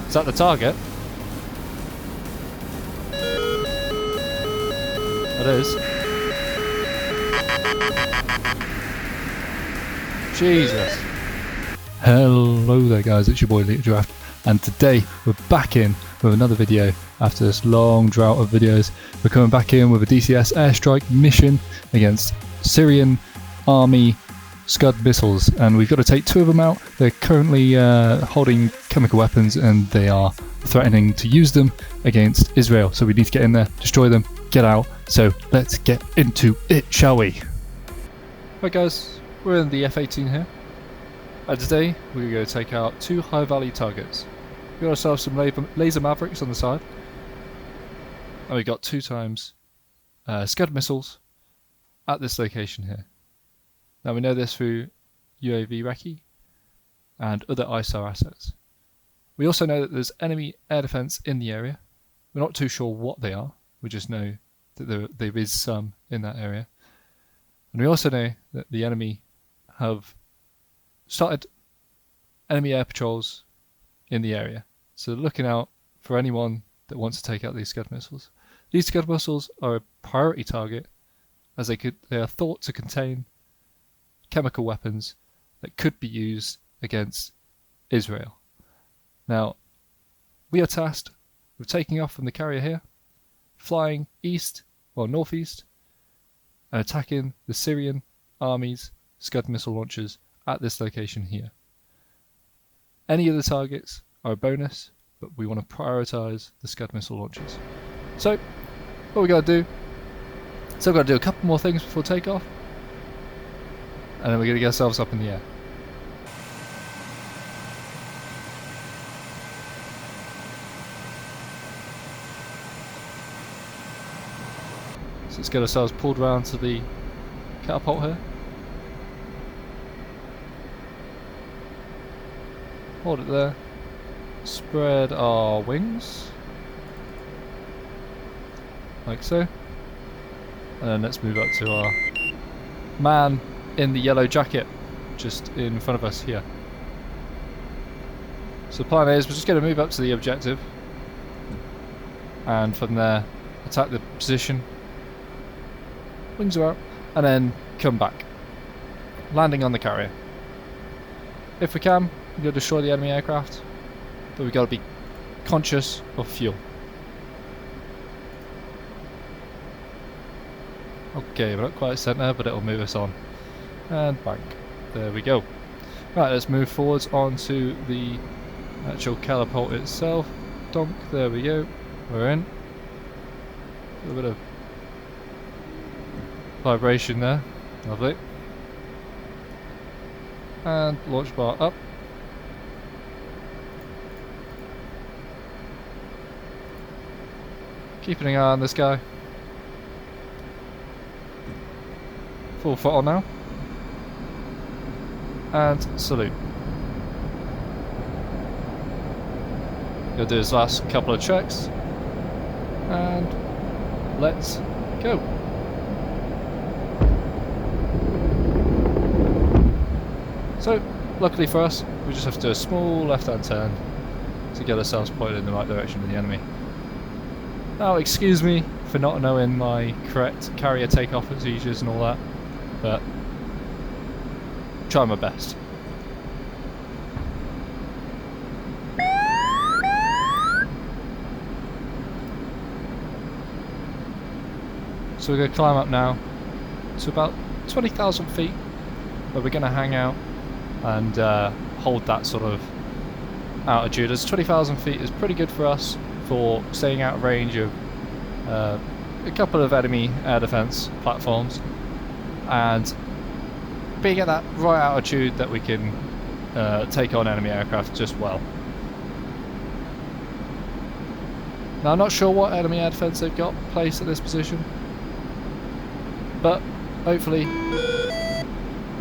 Is that the target? It is. Jesus. Hello there guys, it's your boy Little Giraffe, and today we're back in with another video after this long drought of videos. We're coming back in with a DCS Airstrike mission against Syrian Army Scud missiles, and we've got to take 2 of them out. They're currently holding chemical weapons and they are threatening to use them against Israel, so we need to get in there, destroy them, get out. So let's get into it, shall we? Right guys, we're in the F-18 here. Today we're going to take out 2 high value targets. We've got ourselves some laser mavericks on the side, and we've got 2 times Scud missiles at this location here. Now we know this through UAV recce and other ISAR assets. We also know that there's enemy air defense in the area. We're not too sure what they are, we just know that there is some in that area. And we also know that the enemy have started enemy air patrols in the area, so looking out for anyone that wants to take out these Scud missiles. These Scud missiles are a priority target, as they are thought to contain chemical weapons that could be used against Israel. Now, we are tasked with taking off from the carrier here, flying northeast, and attacking the Syrian Army's Scud missile launchers at this location here. Any of the targets are a bonus, but we want to prioritise the Scud missile launchers. So, what we got to do, still got to do a couple more things before takeoff, and then we're going to get ourselves up in the air. So let's get ourselves pulled round to the catapult here. Hold it there. Spread our wings. Like so. And then let's move up to our man in the yellow jacket, just in front of us here. So the plan is we're just going to move up to the objective, and from there attack the position, wings are out, and then come back, landing on the carrier. If we can, we're going to destroy the enemy aircraft, but we've got to be conscious of fuel. Okay, we're not quite centre, but it'll move us on. And bank. There we go. Right, let's move forwards onto the actual catapult itself. Donk, there we go. We're in. A little bit of vibration there. Lovely. And launch bar up. Keeping an eye on this guy. Full throttle now. And salute. Gonna do his last couple of checks, and let's go. So, luckily for us, we just have to do a small left-hand turn to get ourselves pointed in the right direction of the enemy. Now, excuse me for not knowing my correct carrier takeoff procedures and all that, but try my best. So we're going to climb up now to about 20,000 feet, where we're going to hang out and hold that sort of altitude. As 20,000 feet is pretty good for us for staying out of range of a couple of enemy air defense platforms, and being at that right altitude that we can take on enemy aircraft just well. Now, I'm not sure what enemy air defense they've got placed at this position, but hopefully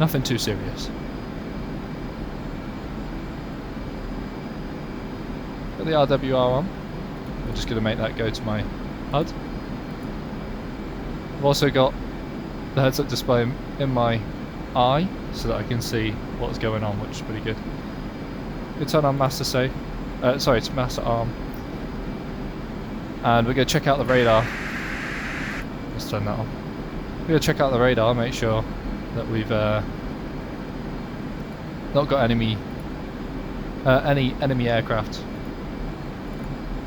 nothing too serious. Got the RWR on. I'm just going to make that go to my HUD. I've also got the heads-up display in my eye so that I can see what's going on, which is pretty good. We turn on master safe, sorry, to master arm. And we're going to check out the radar. Let's turn that on. We're going to check out the radar, make sure that we've not got any enemy aircraft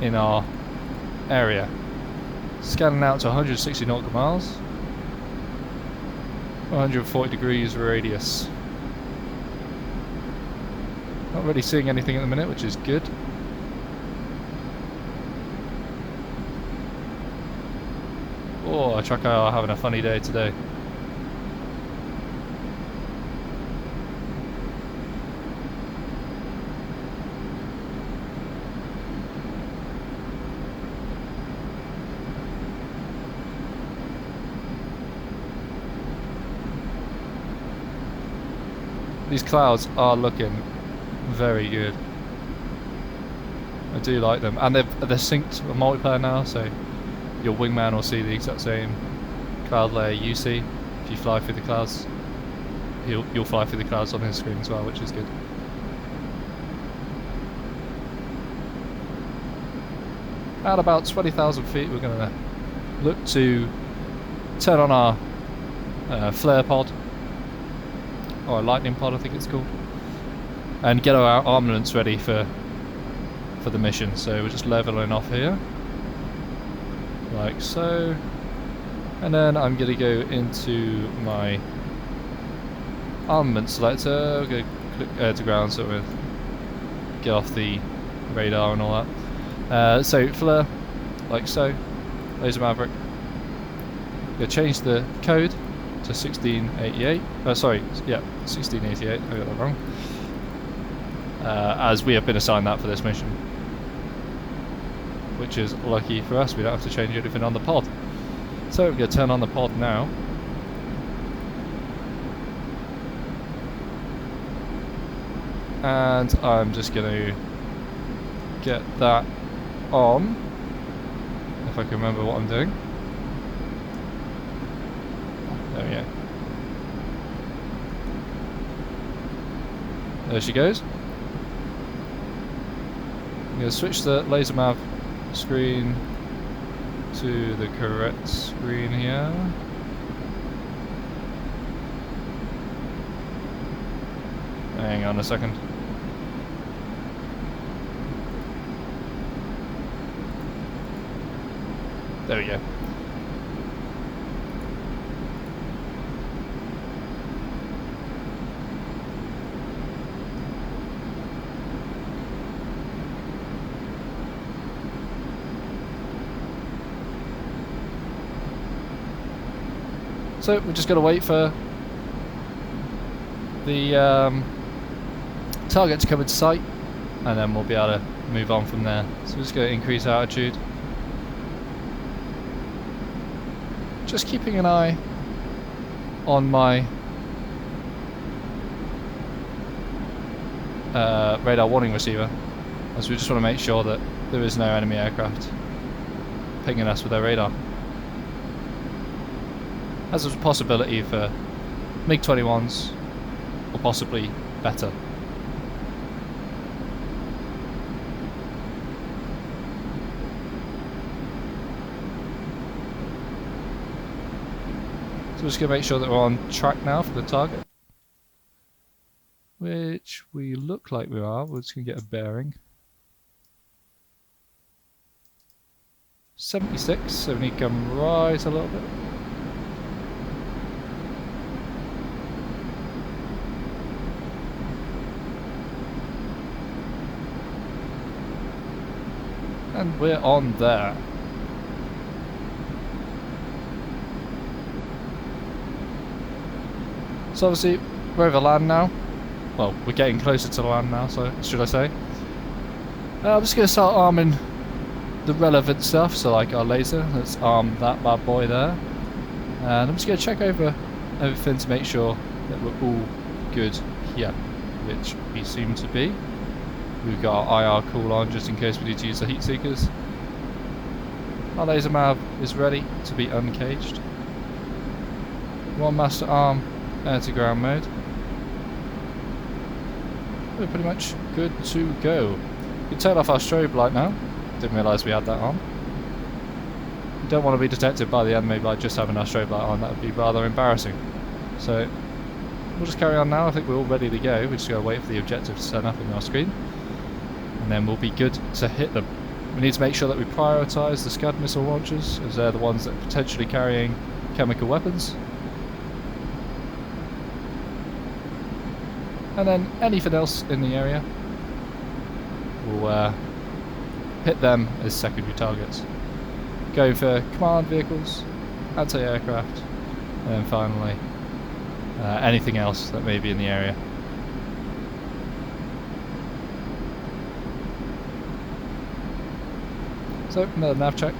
in our area. Scanning out to 160 nautical miles, 140 degrees radius. Not really seeing anything at the minute, which is good. Oh, our truck are having a funny day today. These clouds are looking very good. I do like them, and they're synced with multiplayer now, so your wingman will see the exact same cloud layer you see. If you fly through the clouds, you'll fly through the clouds on his screen as well, which is good. At about 20,000 feet, we're going to look to turn on our flare pod, or a lightning pod I think it's called, and get our armaments ready for the mission. So we're just leveling off here, like so, and then I'm going to go into my armament selector. We're going to click air to ground, so we'll get off the radar and all that. So flare, like so, laser maverick. Going to change the code to 1688. Sorry, yeah, 1688. I got that wrong. As we have been assigned that for this mission, which is lucky for us. We don't have to change anything on the pod. So we're going to turn on the pod now. And I'm just going to get that on, if I can remember what I'm doing. There we go. There she goes. I'm going to switch the laser mav screen to the correct screen here. Hang on a second. There we go. So we're just going to wait for the target to come into sight, and then we'll be able to move on from there. So we're just going to increase altitude. Just keeping an eye on my radar warning receiver, as we just want to make sure that there is no enemy aircraft pinging us with their radar. As there's a possibility for MiG-21s, or possibly better. So we're just going to make sure that we're on track now for the target, which we look like we are. We're just going to get a bearing. 76, so we need to come right a little bit. And we're on there. So obviously we're over land now. Well, we're getting closer to the land now, so should I say. I'm just going to start arming the relevant stuff, so like our laser. Let's arm that bad boy there. And I'm just going to check over everything to make sure that we're all good here, which we seem to be. We've got our IR cool on just in case we need to use the heat seekers. Our laser mav is ready to be uncaged. One master arm, air to ground mode. We're pretty much good to go. We can turn off our strobe light now. Didn't realise we had that on. We don't want to be detected by the enemy by just having our strobe light on. That would be rather embarrassing. So we'll just carry on now. I think we're all ready to go. We just got to wait for the objective to turn up on our screen, and then we'll be good to hit them. We need to make sure that we prioritise the Scud missile launchers, as they're the ones that are potentially carrying chemical weapons. And then anything else in the area, we'll hit them as secondary targets. Going for command vehicles, anti-aircraft, and then finally anything else that may be in the area. So another nav check,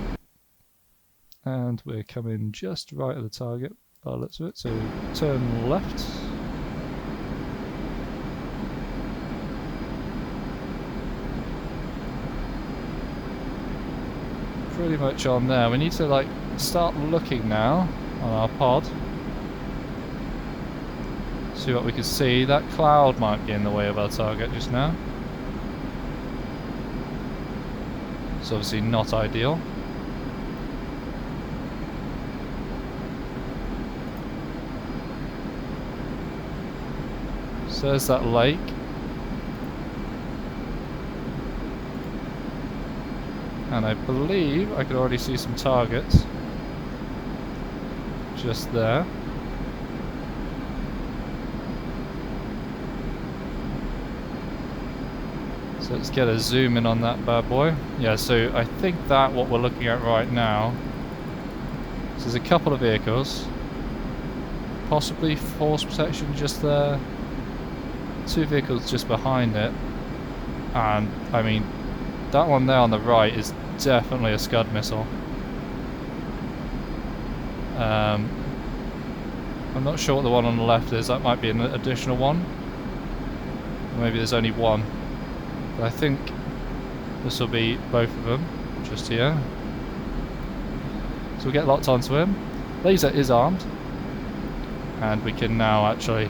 and we're coming just right at the target by the looks of it, so turn left. Pretty much on there. We need to like start looking now on our pod, see what we can see. That cloud might be in the way of our target just now. It's obviously not ideal. So there's that lake. And I believe I can already see some targets just there. So let's get a zoom in on that bad boy. Yeah, so I think that what we're looking at right now, so there's a couple of vehicles, possibly force protection just there, 2 vehicles just behind it, and I mean that one there on the right is definitely a Scud missile. I'm not sure what the one on the left is. That might be an additional one. Maybe there's only one. But I think this will be both of them just here. So we'll get locked onto him. Laser is armed, and we can now actually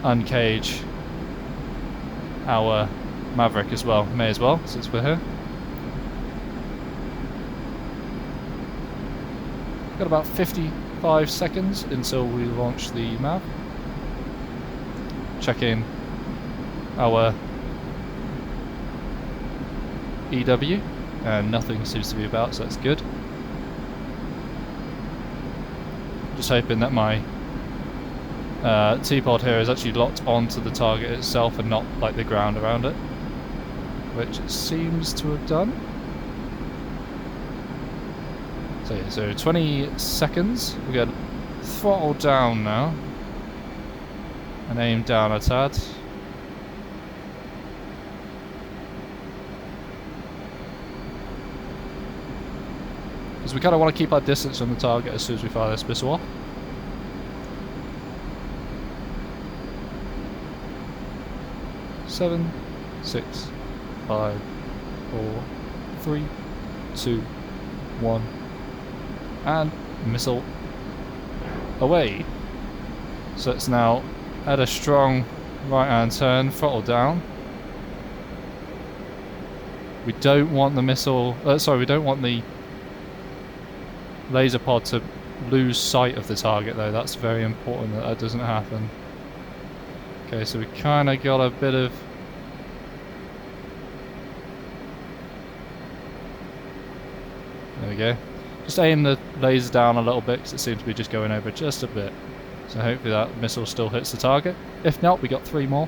uncage our Maverick as well. May as well, since we're here. Got about 55 seconds until we launch the Mav. Check in our EW, and nothing seems to be about, so that's good. Just hoping that my T-pod here is actually locked onto the target itself and not like the ground around it, which it seems to have done. So yeah, so 20 seconds. We're going to throttle down now and aim down a tad. Because we kind of want to keep our distance from the target as soon as we fire this missile off. Seven, 6, 5, 4, 3, 2, 1, and missile away. So it's now at a strong right hand turn, throttle down. We don't want the missile, we don't want the laser pod to lose sight of the target though. That's very important that that doesn't happen. Okay, so we kind of got a bit of there we go. Just aim the laser down a little bit because it seems to be just going over just a bit. So hopefully that missile still hits the target. If not, we got 3 more.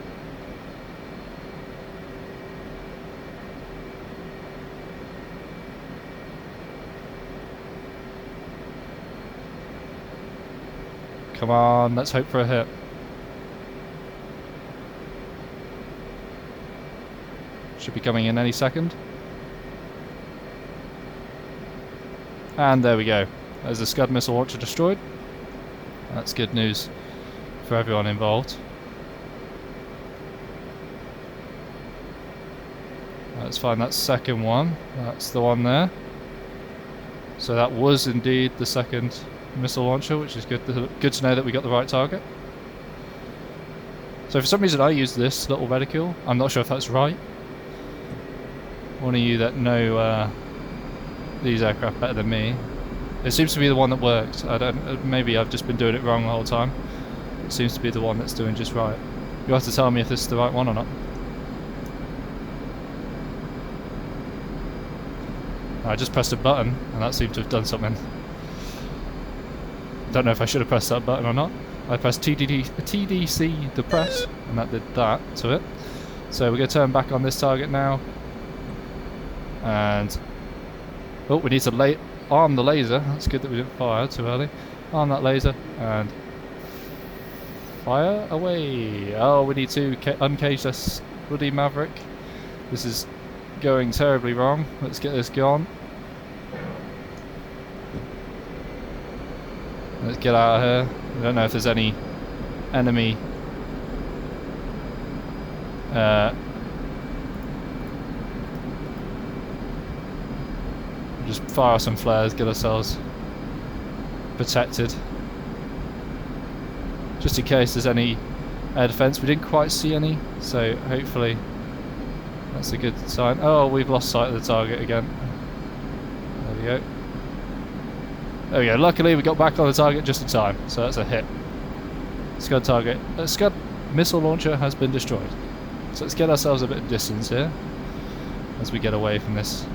Come on, let's hope for a hit. Should be coming in any second. And there we go. There's the Scud missile launcher destroyed. That's good news for everyone involved. Let's find that second one. That's the one there. So that was indeed the second missile launcher, which is good to know that we got the right target. So for some reason I used this little reticule. I'm not sure if that's right. one of you that know these aircraft better than me. It seems to be the one that works. I don't. Maybe I've just been doing it wrong the whole time. It seems to be the one that's doing just right. You have to tell me if this is the right one or not. I just pressed a button and that seemed to have done something. Don't know if I should have pressed that button or not. I pressed TDC the press and that did that to it. So we're going to turn back on this target now. And oh, we need to arm the laser. That's good that we didn't fire too early. Arm that laser and fire away. Oh, we need to uncage this bloody Maverick. This is going terribly wrong. Let's get this gone. Let's get out of here. I don't know if there's any enemy just fire some flares, get ourselves protected. Just in case there's any air defense. We didn't quite see any, so hopefully that's a good sign. Oh, we've lost sight of the target again. There we go. There we go. Luckily we got back on the target just in time, so that's a hit. Scud target. Scud missile launcher has been destroyed. So let's get ourselves a bit of distance here as we get away from this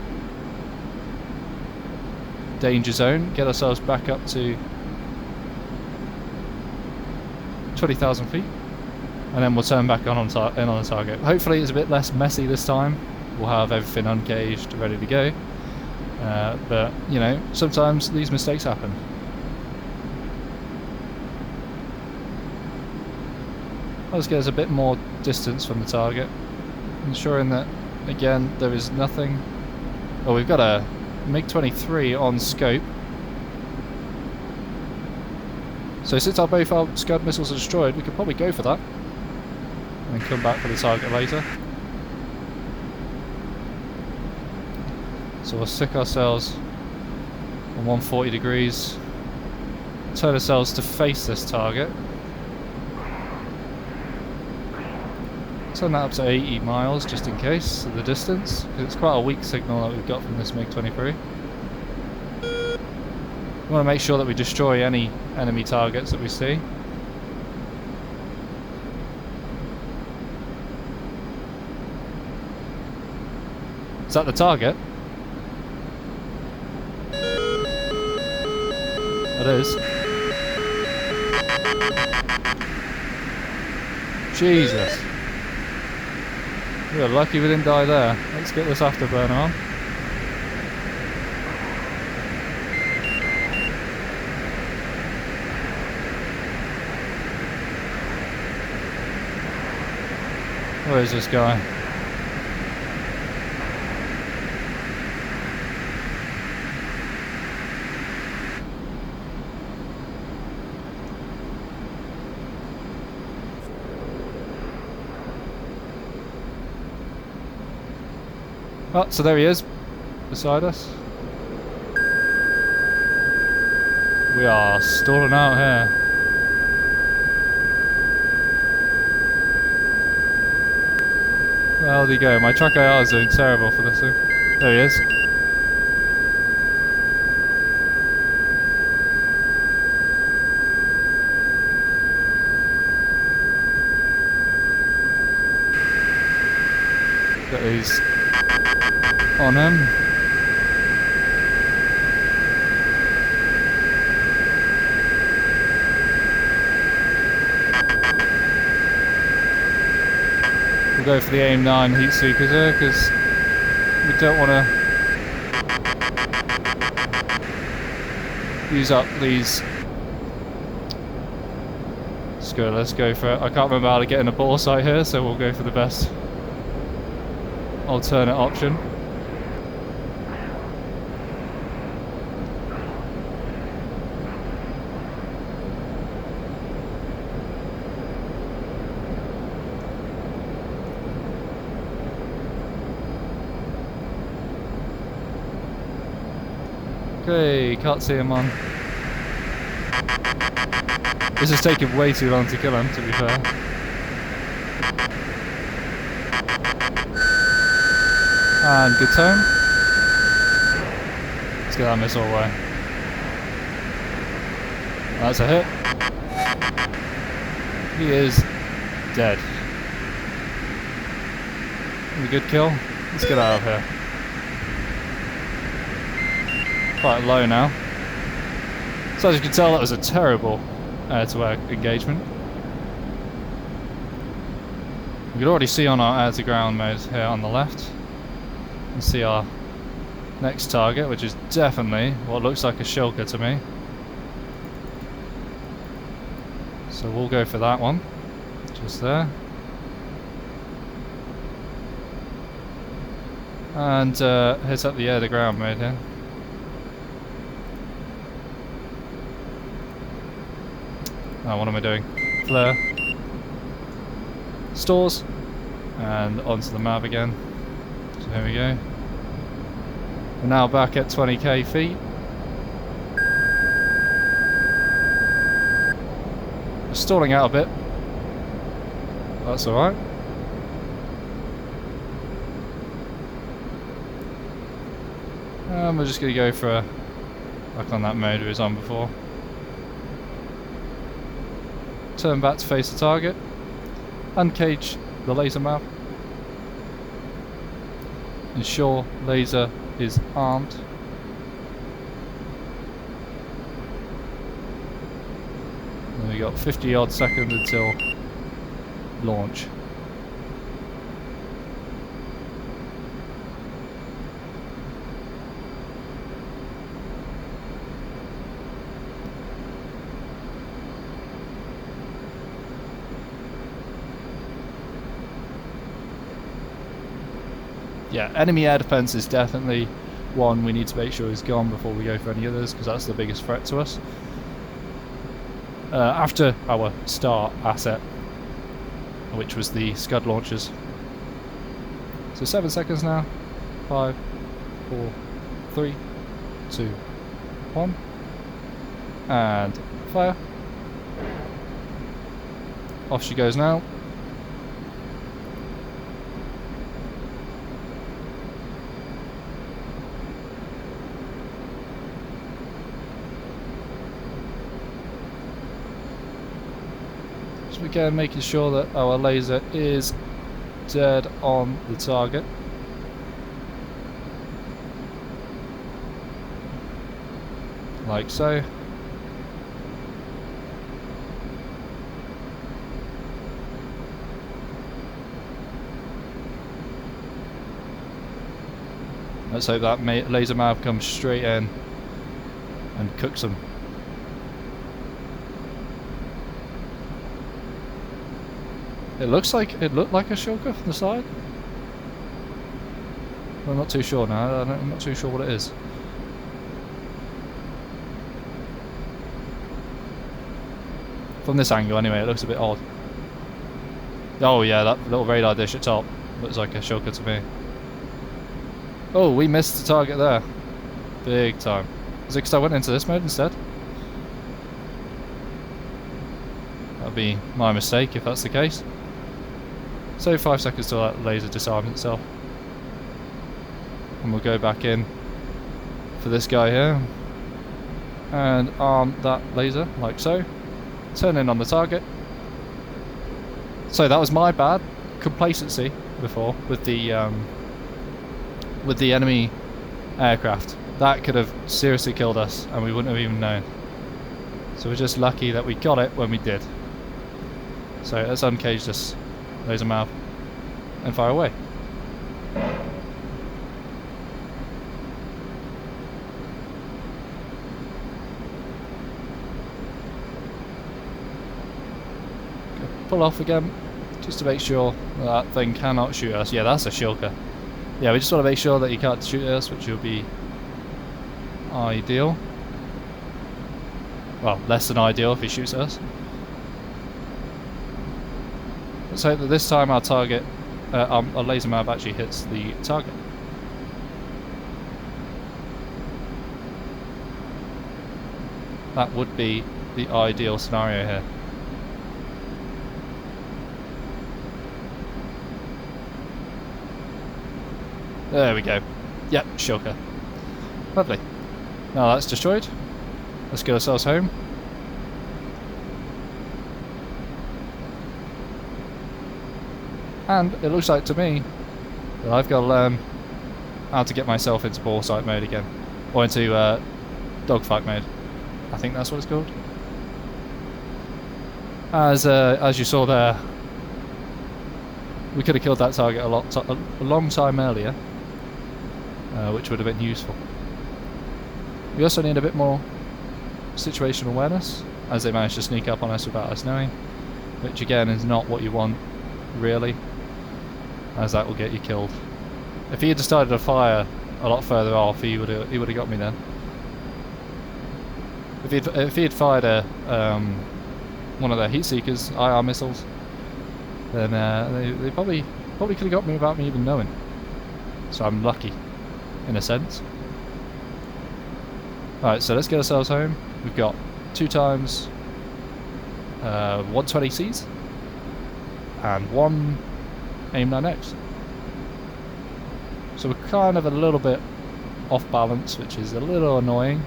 danger zone. Get ourselves back up to 20,000 feet, and then we'll turn back on the target. Hopefully it's a bit less messy this time. We'll have everything uncaged, ready to go. But you know, sometimes these mistakes happen. Let's get us a bit more distance from the target, ensuring that again there is nothing. Oh, we've got a MiG-23 on scope. So since both our Scud missiles are destroyed, we could probably go for that and then come back for the target later. So we'll stick ourselves on 140 degrees, turn ourselves to face this target, turn that up to 80 miles just in case of the distance, because it's quite a weak signal that we've got from this MiG-23. We want to make sure that we destroy any enemy targets that we see. Is that the target? It is. Jesus. We are lucky we didn't die there. Let's get this afterburner on. Where is this guy? Oh, so there he is, beside us. We are stalling out here. Where the hell did he go? My track IR is doing terrible for this thing. There he is. Got these on him. We'll go for the AIM-9 heat seekers here because we don't want to use up these. Let's go for it. I can't remember how to get in a ball sight here, so we'll go for the best alternate option. Okay, can't see him on. This is taking way too long to kill him, to be fair. And good tone. Let's get that missile away. That's a hit. He is dead. A good kill. Let's get out of here. Quite low now. So as you can tell, that was a terrible air-to-air engagement. You can already see on our air-to-ground mode here on the left. You see our next target, which is definitely what looks like a shulker to me. So we'll go for that one, just there. And hit up the air-to-ground mode here. Oh, what am I doing? Flare. Stores. And onto the map again. So here we go. We're now back at 20k feet. We're stalling out a bit. That's alright. We're just going to go for a back on that mode we was on before. Turn back to face the target. Uncage the laser map. Ensure laser is armed. And we got 50 odd seconds until launch. Yeah, enemy air defense is definitely one we need to make sure is gone before we go for any others, because that's the biggest threat to us. After our star asset, which was the Scud launchers. So 7 seconds now. 5, 4, 3, 2, 1. And fire. Off she goes now. Again, making sure that our laser is dead on the target. Like so. Let's hope that laser map comes straight in and cooks them. It looked like a shulker from the side. I'm not too sure now. I'm not too sure what it is. From this angle, anyway, it looks a bit odd. Oh yeah, that little radar dish at top looks like a shulker to me. Oh, we missed the target there, big time. Is it because I went into this mode instead? That'd be my mistake if that's the case. So 5 seconds till that laser disarms itself. And we'll go back in for this guy here. And arm that laser, like so. Turn in on the target. So that was my bad complacency before with the enemy aircraft. That could have seriously killed us and we wouldn't have even known. So we're just lucky that we got it when we did. So let's uncage this laser map and fire away. Pull off again just to make sure that thing cannot shoot us. Yeah, that's a shulker. Yeah, we just want to make sure that he can't shoot us, which will be ideal. Well, less than ideal if he shoots us. Let's hope that this time our target, our laser map actually hits the target. That would be the ideal scenario here. There we go. Yep, shulker. Lovely. Now that's destroyed. Let's get ourselves home. And it looks like to me that I've got to learn how to get myself into ball sight mode again. Or into dogfight mode. I think that's what it's called. As you saw there, we could have killed that target a long time earlier, which would have been useful. We also need a bit more situational awareness, as they managed to sneak up on us without us knowing, which again is not what you want, really, as that will get you killed. If he had decided to fire a lot further off, he would have got me then. If he had fired one of their heat seekers, IR missiles, then they probably could have got me without me even knowing. So I'm lucky, in a sense. Alright, so let's get ourselves home. We've got 2 times 120Cs and 1 AIM-9X. So we're kind of a little bit off balance, which is a little annoying,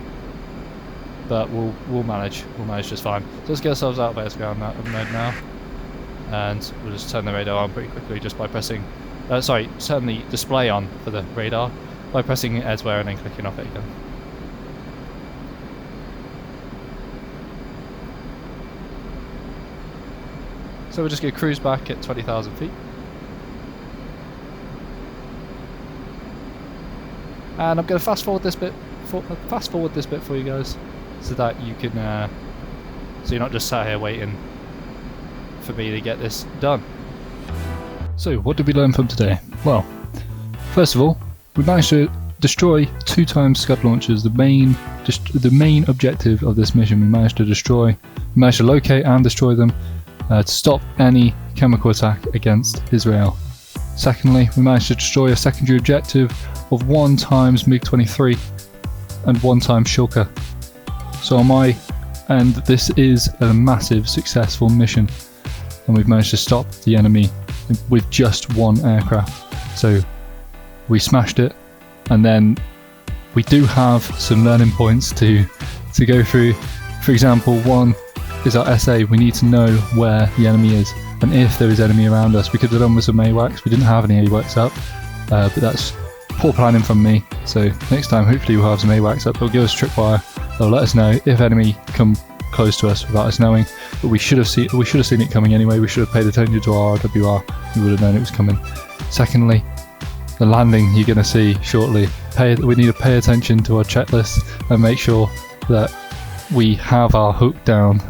but we'll manage. We'll manage just fine. So let's get ourselves out of airscout mode now, and we'll just turn the radar on pretty quickly just by pressing. Turn the display on for the radar by pressing elsewhere and then clicking off it again. So we're just going to cruise back at 20,000 feet. And I'm going to fast forward this bit for you guys, so that you can, so you're not just sat here waiting for me to get this done. So what did we learn from today? Well, first of all, we managed to destroy 2 times Scud launchers. The main objective of this mission, we managed to locate and destroy them to stop any chemical attack against Israel. Secondly, we managed to destroy a secondary objective of 1 times MiG-23 and 1 time Shulker. So on my end, this is a massive successful mission, and we've managed to stop the enemy with just 1 aircraft. So we smashed it, and then we do have some learning points to go through. For example, 1 is our SA. We need to know where the enemy is and if there is enemy around us. We could have done with some AWACS. We didn't have any AWACS up, but that's poor planning from me. So next time, hopefully we'll have some AWACS up. They'll give us tripwire. They'll let us know if enemy come close to us without us knowing. But we should have seen it coming anyway. We should have paid attention to our RWR. We would have known it was coming. Secondly, the landing you're going to see shortly. We need to pay attention to our checklist and make sure that we have our hook down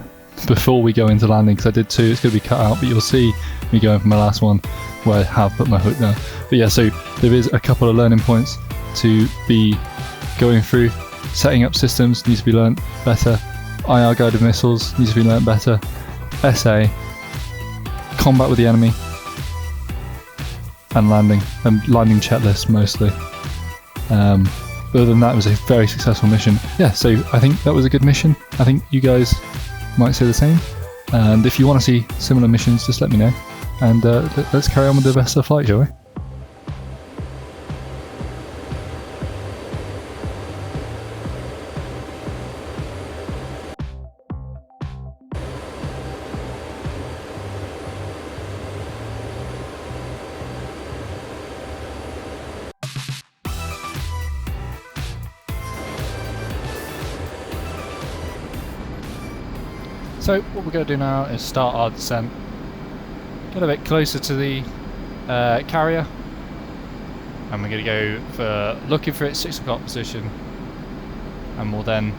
before we go into landing, because I did 2. It's going to be cut out, but you'll see me going for my last one where I have put my hook down. But yeah, so there is a couple of learning points to be going through. Setting up systems needs to be learnt better. IR guided missiles needs to be learnt better. SA, combat with the enemy, and landing checklist mostly. Other than that, it was a very successful mission. Yeah, so I think that was a good mission. I think you guys might say the same. And if you want to see similar missions, just let me know. And let's carry on with the rest of the flight, shall we? So what we're going to do now is start our descent. Get a bit closer to the carrier, and we're going to go for looking for its 6 o'clock position, and we'll then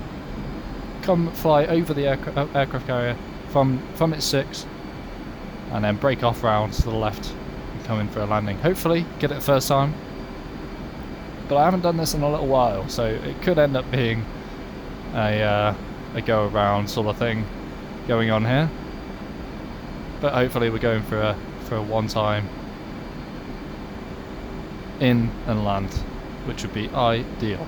come fly over the aircraft carrier from its 6, and then break off round to the left and come in for a landing. Hopefully get it the first time, but I haven't done this in a little while, so it could end up being a go around sort of thing going on here, but hopefully we're going for a one-time in and land, which would be ideal.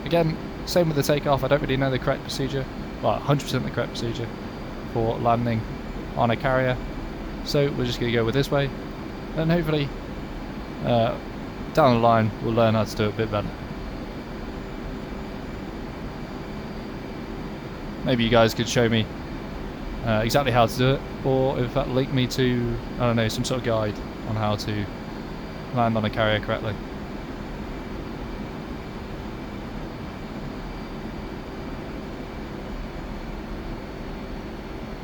Again, same with the takeoff. I don't really know the correct procedure, well, 100% the correct procedure for landing on a carrier, so we're just going to go with this way, and hopefully down the line we'll learn how to do it a bit better. Maybe you guys could show me exactly how to do it, or in fact link me to, I don't know, some sort of guide on how to land on a carrier correctly.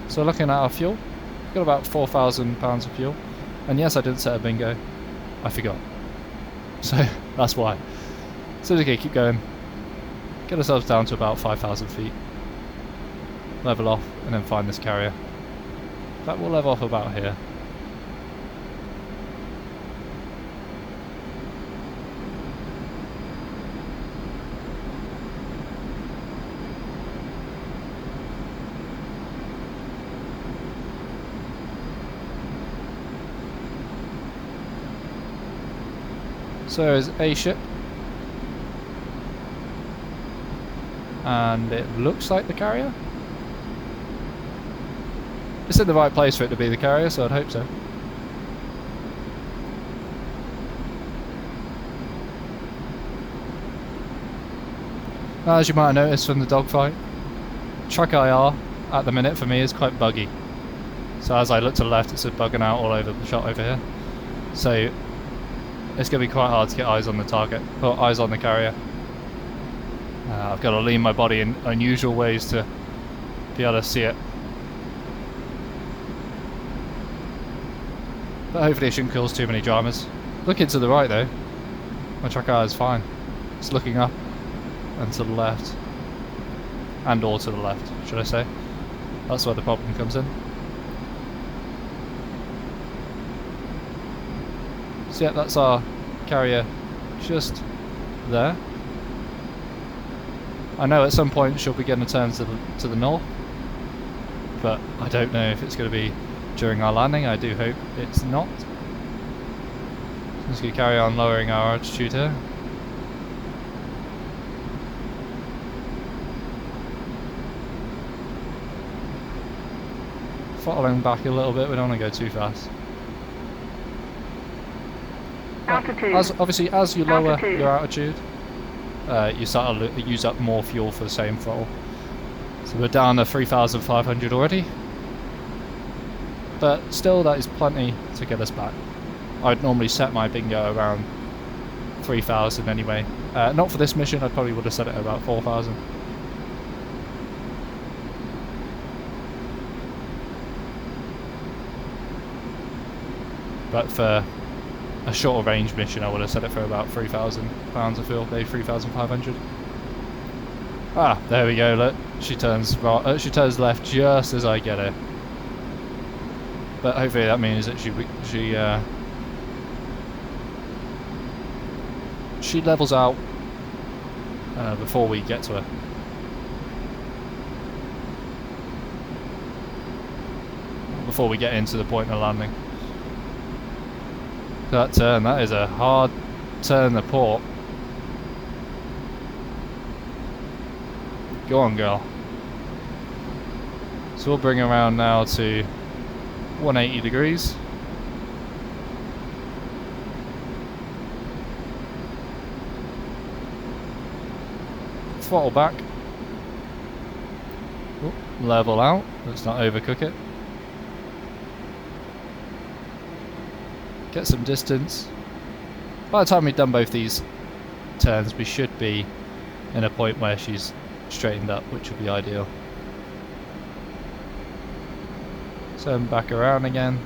So looking at our fuel, we've got about 4,000 pounds of fuel, and yes, I didn't set a bingo, I forgot, so that's why. So okay, keep going, get ourselves down to about 5,000 feet, level off, and then find this carrier. In fact, we'll level off about here. So there's a ship, and it looks like the carrier. It's in the right place for it to be the carrier, so I'd hope so. Now, as you might have noticed from the dogfight, track IR at the minute for me is quite buggy. So as I look to the left, it's bugging out all over the shot over here. So it's going to be quite hard to get eyes on the target, or eyes on the carrier. I've got to lean my body in unusual ways to be able to see it. But hopefully it shouldn't cause too many dramas. Looking to the right though, my track eye is fine. It's looking up and to the left. And or to the left, should I say. That's where the problem comes in. So yeah, that's our carrier just there. I know at some point she'll begin to turn to the north, but I don't know if it's going to be during our landing. I do hope it's not. Just going to carry on lowering our altitude here. Throttling back a little bit, we don't want to go too fast. Obviously, as you lower your altitude, you start to use up more fuel for the same throttle. So we're down to 3,500 already, but still that is plenty to get us back. I'd normally set my bingo around 3,000 anyway. Not for this mission, I probably would have set it at about 4,000. But for a shorter range mission, I would have set it for about 3,000 pounds of fuel, maybe 3,500. Ah, there we go. Look, she turns right. She turns left just as I get her. But hopefully that means that she levels out before we get to her. Before we get into the point of landing. That turn, that is a hard turn to port. Go on, girl. So we'll bring around now to 180 degrees. Throttle back. Ooh, level out. Let's not overcook it. Get some distance. By the time we've done both these turns, we should be in a point where she's straightened up, which would be ideal. Turn back around again.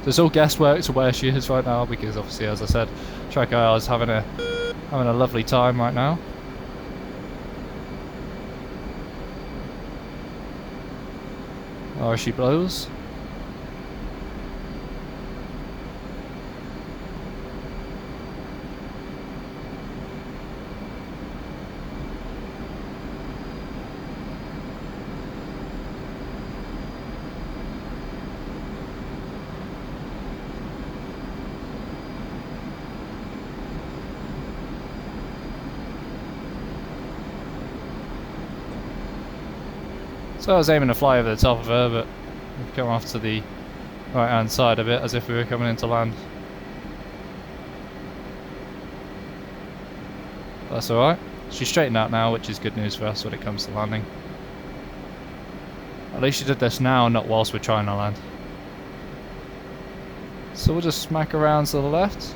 So it's all guesswork to where she is right now, because obviously, as I said, track IR is having a lovely time right now. Or she blows. So I was aiming to fly over the top of her, but we've come off to the right hand side of it as if we were coming into land. That's alright. She's straightened out now, which is good news for us when it comes to landing. At least she did this now, not whilst we're trying to land. So we'll just smack around to the left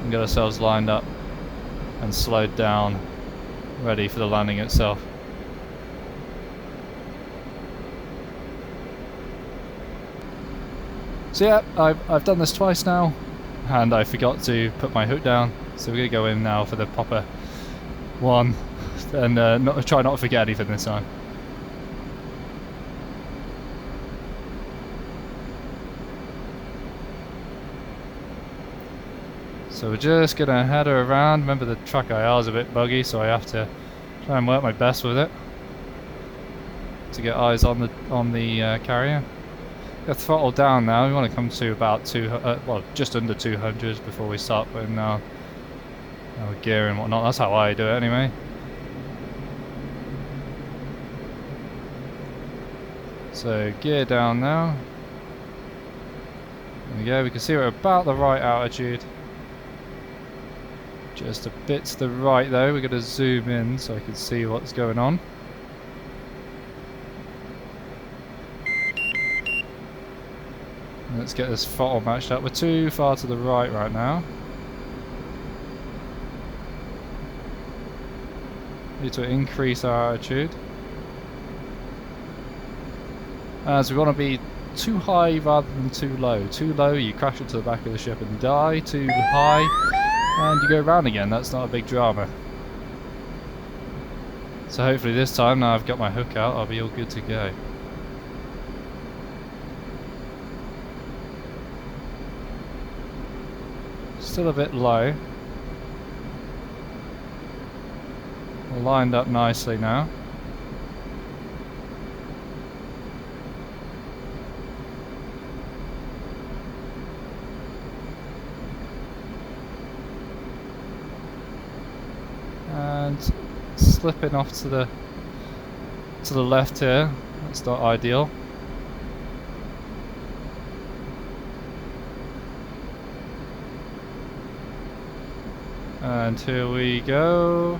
and get ourselves lined up and slowed down, ready for the landing itself. So yeah, I've done this twice now, and I forgot to put my hook down, so we're going to go in now for the proper one, and try not to forget anything this time. So we're just going to head her around. Remember, the track IR is a bit buggy, so I have to try and work my best with it to get eyes on the carrier. Got throttle down now. We want to come to about just under 200 before we start putting our gear and whatnot. That's how I do it anyway. So gear down now. There we go. We can see we're about the right altitude. Just a bit to the right though. We're going to zoom in so I can see what's going on. Let's get this throttle matched up. We're too far to the right now. Need to increase our altitude. As we want to be too high rather than too low. Too low, you crash into the back of the ship and die. Too high, and you go round again. That's not a big drama. So hopefully this time, now I've got my hook out, I'll be all good to go. Still a bit low. We're lined up nicely now. And slipping off to the left here. That's not ideal. And here we go.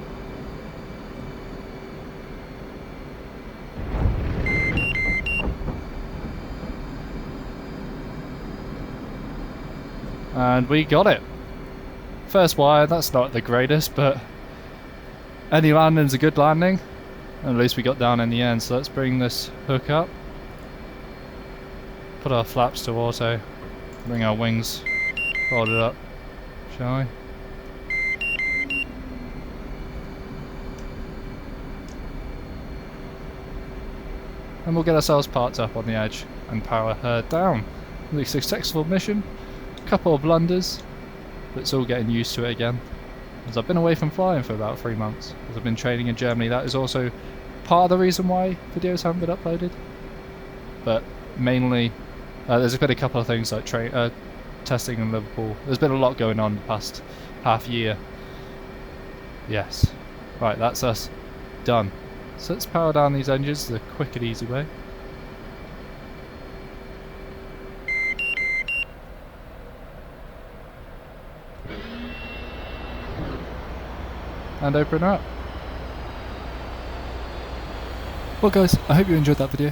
And we got it. First wire, that's not the greatest, but any landing's a good landing. At least we got down in the end, so let's bring this hook up. Put our flaps to auto. Bring our wings folded up, shall we? And we'll get ourselves parked up on the edge and power her down. Really successful mission. A couple of blunders, but it's all getting used to it again. As I've been away from flying for about 3 months, as I've been training in Germany. That is also part of the reason why videos haven't been uploaded. But mainly, there's been a couple of things like testing in Liverpool. There's been a lot going on the past half year. Yes. Right, that's us. Done. So let's power down these engines the quick and easy way. And open up. Well guys, I hope you enjoyed that video.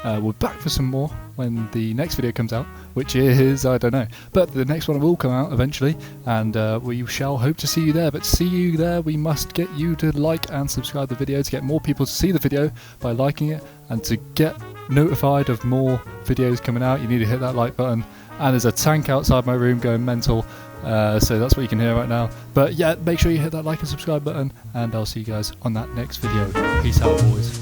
We're back for some more when the next video comes out, which is, I don't know, but the next one will come out eventually, and we shall hope to see you there. But to see you there, we must get you to like and subscribe the video to get more people to see the video by liking it, and to get notified of more videos coming out, you need to hit that like button. And there's a tank outside my room going mental, so that's what you can hear right now. But yeah, make sure you hit that like and subscribe button, and I'll see you guys on that next video. Peace out, boys.